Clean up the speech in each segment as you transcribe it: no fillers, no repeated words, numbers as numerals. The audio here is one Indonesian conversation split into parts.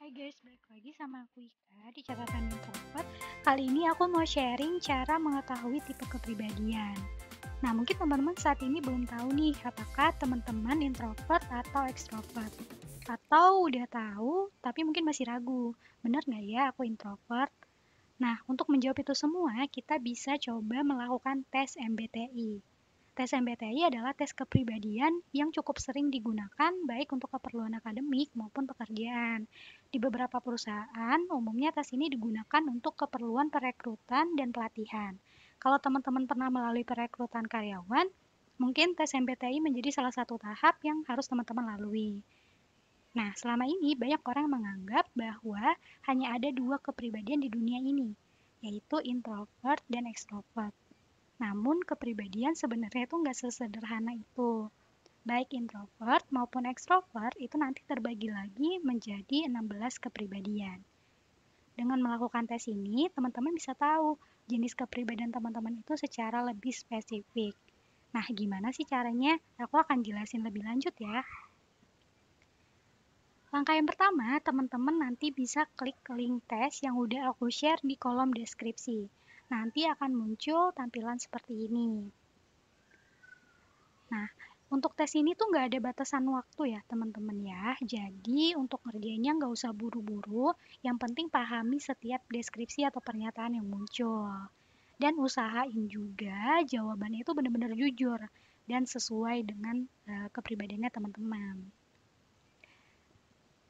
Hai guys, balik lagi sama aku Ika di catatan introvert. Kali ini aku mau sharing cara mengetahui tipe kepribadian. Nah, mungkin teman-teman saat ini belum tahu nih, apakah teman-teman introvert atau extrovert. Atau udah tahu, tapi mungkin masih ragu, benar nggak ya aku introvert? Nah, untuk menjawab itu semua, kita bisa coba melakukan tes MBTI. Tes MBTI adalah tes kepribadian yang cukup sering digunakan baik untuk keperluan akademik maupun pekerjaan. Di beberapa perusahaan, umumnya tes ini digunakan untuk keperluan perekrutan dan pelatihan. Kalau teman-teman pernah melalui perekrutan karyawan, mungkin tes MBTI menjadi salah satu tahap yang harus teman-teman lalui. Nah, selama ini banyak orang menganggap bahwa hanya ada dua kepribadian di dunia ini, yaitu introvert dan extrovert. Namun kepribadian sebenarnya itu nggak sesederhana itu. Baik introvert maupun extrovert itu nanti terbagi lagi menjadi 16 kepribadian. Dengan melakukan tes ini, teman-teman bisa tahu jenis kepribadian teman-teman itu secara lebih spesifik. Nah, gimana sih caranya? Aku akan jelasin lebih lanjut ya. Langkah yang pertama, teman-teman nanti bisa klik link tes yang udah aku share di kolom deskripsi. Nanti akan muncul tampilan seperti ini. Nah, untuk tes ini tuh nggak ada batasan waktu ya teman-teman ya. Jadi untuk ngerjainnya nggak usah buru-buru, yang penting pahami setiap deskripsi atau pernyataan yang muncul. Dan usahain juga jawabannya itu benar-benar jujur dan sesuai dengan kepribadiannya teman-teman.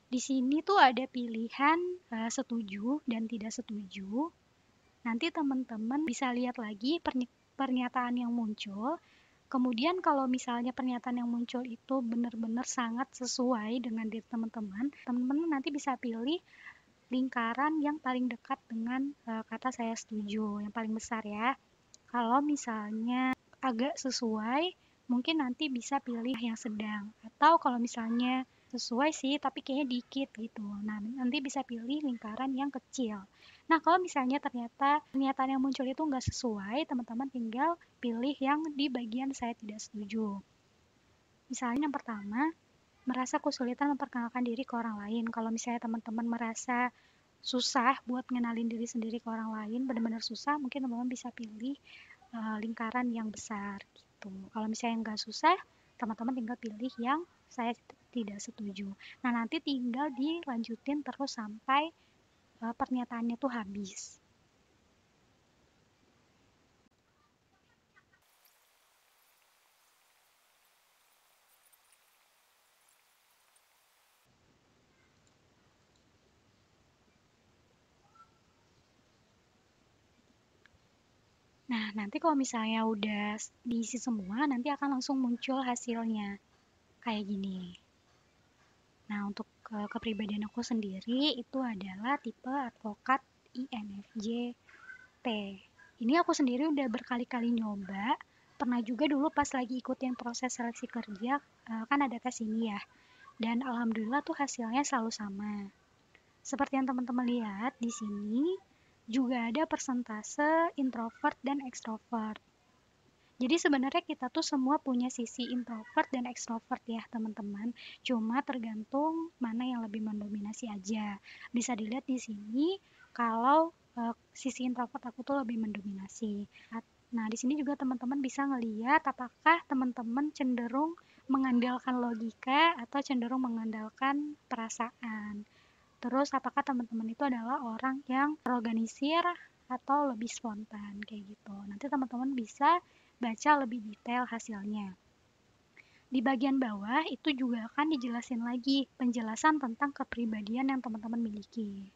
Di sini tuh ada pilihan setuju dan tidak setuju. Nanti teman-teman bisa lihat lagi pernyataan yang muncul. Kemudian kalau misalnya pernyataan yang muncul itu benar-benar sangat sesuai dengan diri teman-teman, teman-teman nanti bisa pilih lingkaran yang paling dekat dengan kata saya setuju, yang paling besar ya. Kalau misalnya agak sesuai, mungkin nanti bisa pilih yang sedang. Atau kalau misalnya sesuai sih, tapi kayaknya dikit gitu. Nah, nanti bisa pilih lingkaran yang kecil. Nah, kalau misalnya ternyata pernyataan yang muncul itu nggak sesuai, teman-teman tinggal pilih yang di bagian saya tidak setuju. Misalnya yang pertama, merasa kesulitan memperkenalkan diri ke orang lain. Kalau misalnya teman-teman merasa susah buat ngenalin diri sendiri ke orang lain, benar-benar susah, mungkin teman-teman bisa pilih lingkaran yang besar gitu. Kalau misalnya nggak susah, teman-teman tinggal pilih yang saya tidak setuju. Nah, nanti tinggal dilanjutin terus sampai pernyataannya tuh habis. Nah, nanti kalau misalnya udah diisi semua, nanti akan langsung muncul hasilnya. Kayak gini. Nah, untuk kepribadian aku sendiri itu adalah tipe advokat INFJ T. Ini aku sendiri udah berkali-kali nyoba. Pernah juga dulu pas lagi ikutin proses seleksi kerja, kan ada tes ini ya. Dan alhamdulillah tuh hasilnya selalu sama. Seperti yang teman-teman lihat di sini, juga ada persentase introvert dan extrovert. Jadi sebenarnya kita tuh semua punya sisi introvert dan extrovert ya teman-teman. Cuma tergantung mana yang lebih mendominasi aja. Bisa dilihat di sini kalau sisi introvert aku tuh lebih mendominasi. Nah, di sini juga teman-teman bisa ngeliat apakah teman-teman cenderung mengandalkan logika atau cenderung mengandalkan perasaan. Terus apakah teman-teman itu adalah orang yang terorganisir atau lebih spontan kayak gitu. Nanti teman-teman bisa baca lebih detail hasilnya. Di bagian bawah itu juga akan dijelasin lagi penjelasan tentang kepribadian yang teman-teman miliki.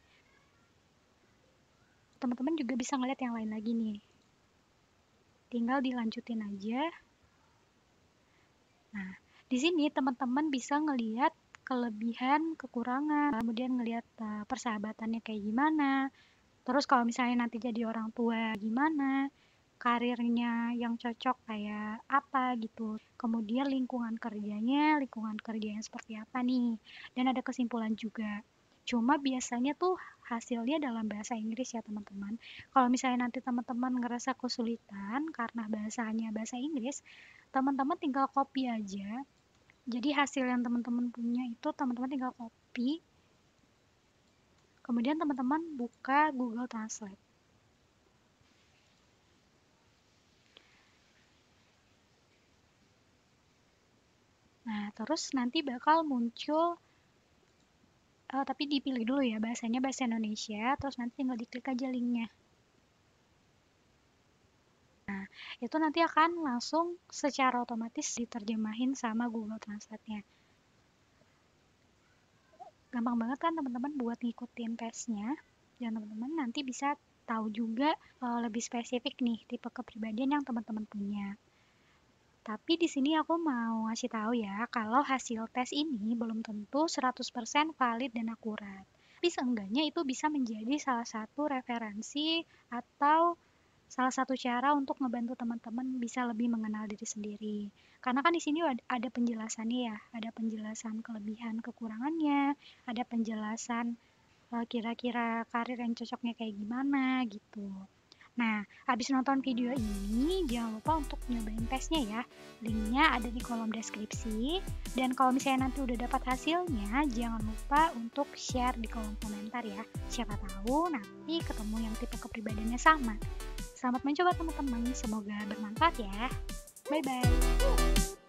Teman-teman juga bisa ngeliat yang lain lagi nih. Tinggal dilanjutin aja. Nah, di sini teman-teman bisa ngeliat kelebihan, kekurangan, kemudian ngeliat persahabatannya kayak gimana. Terus kalau misalnya nanti jadi orang tua gimana, karirnya yang cocok kayak apa gitu. Kemudian lingkungan kerjanya seperti apa nih. Dan ada kesimpulan juga. Cuma biasanya tuh hasilnya dalam bahasa Inggris ya teman-teman. Kalau misalnya nanti teman-teman ngerasa kesulitan karena bahasanya bahasa Inggris, teman-teman tinggal copy aja. Jadi hasil yang teman-teman punya itu teman-teman tinggal copy Kemudian teman-teman buka Google Translate. Nah, terus nanti bakal muncul, tapi dipilih dulu ya bahasanya bahasa Indonesia, terus nanti tinggal diklik aja linknya. Nah, itu nanti akan langsung secara otomatis diterjemahin sama Google Translate-nya. Gampang banget kan teman-teman buat ngikutin tesnya, dan teman-teman nanti bisa tahu juga lebih spesifik nih tipe kepribadian yang teman-teman punya. Tapi di sini aku mau ngasih tahu ya, kalau hasil tes ini belum tentu 100% valid dan akurat. Tapi seenggaknya itu bisa menjadi salah satu referensi atau salah satu cara untuk ngebantu teman-teman bisa lebih mengenal diri sendiri. Karena kan di sini ada penjelasannya ya, ada penjelasan kelebihan kekurangannya, ada penjelasan kira-kira karir yang cocoknya kayak gimana gitu. Nah, habis nonton video ini, jangan lupa untuk nyobain tesnya ya. Linknya ada di kolom deskripsi. Dan kalau misalnya nanti udah dapat hasilnya, jangan lupa untuk share di kolom komentar ya. Siapa tahu nanti ketemu yang tipe kepribadiannya sama. Selamat mencoba teman-teman, semoga bermanfaat ya. Bye-bye.